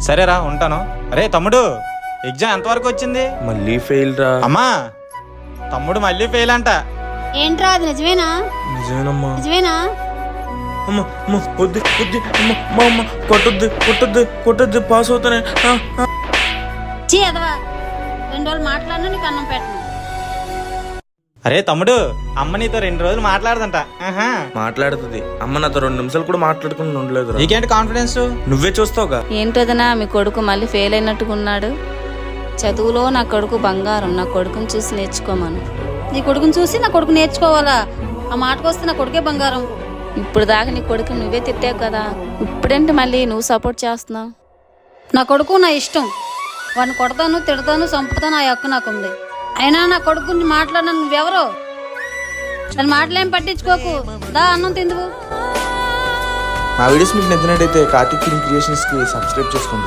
సరేరా ఉంటాను. అరే తమ్ముడు, ఎగ్జామ్ ఎంతవరకు వచ్చింది? మళ్ళీ ఫెయిల్ రా. అమ్మా, తమ్ముడు మళ్ళీ ఫెయిల్ అంట. ఏంట్రా అది నిజమేనా? నిజమేనమ్మా. నిజమేనా? అమ్మ అమ్మ వద్దు వద్దు అమ్మ మా అమ్మ కొట్టొద్దు కొట్టొద్దు కొట్టొద్దు పాస్ అవుతానే. చీ ఎదవా, 2 రోజులు మాట్లాడినా నీకు అన్నం పెట్టను. అరే తమ్ముడు, అమ్మ నీతో 2 రోజులు మాట్లాడదంట. మాట్లాడుతుంది అమ్మ, నాతో 2 నిమిషాలు కూడా మాట్లాడుకుని ఉండలేదు. నీకేంటి కాన్ఫిడెన్స్? నువ్వే చూస్తావుగా. ఏంటోదనా మీ కొడుకు మళ్ళీ ఫెయిల్ అయినట్టుకున్నాడు. చదువులో నా కొడుకు బంగారం, నా కొడుకుని చూసి నేర్చుకోమను. నీ కొడుకుని చూసి నా కొడుకు నేర్చుకోవాలా? ఆ మాటకు వస్తే నా కొడుకే బంగారం. ఇప్పుడు దాకా నీ కొడుకు నువ్వే తిట్టావు కదా, ఇప్పుడేంటి మళ్ళీ నువ్వు సపోర్ట్ చేస్తున్నావు? నా కొడుకు నా ఇష్టం, వాడిని కొడతాను, తిడతాను, చంపుతాను, ఆ హక్కు నాకుంది. అయినా నా కొడుకు గురించి మాట్లాడిన నువ్వెవరో? దాని మాటలేం పట్టించుకోకు, దా అన్నం తిందువు. మా వీడియోస్ మీకు నచ్చినట్టయితే కార్తిక్ ఫిల్మ్ క్రియేషన్స్కి సబ్స్క్రైబ్ చేసుకోండి.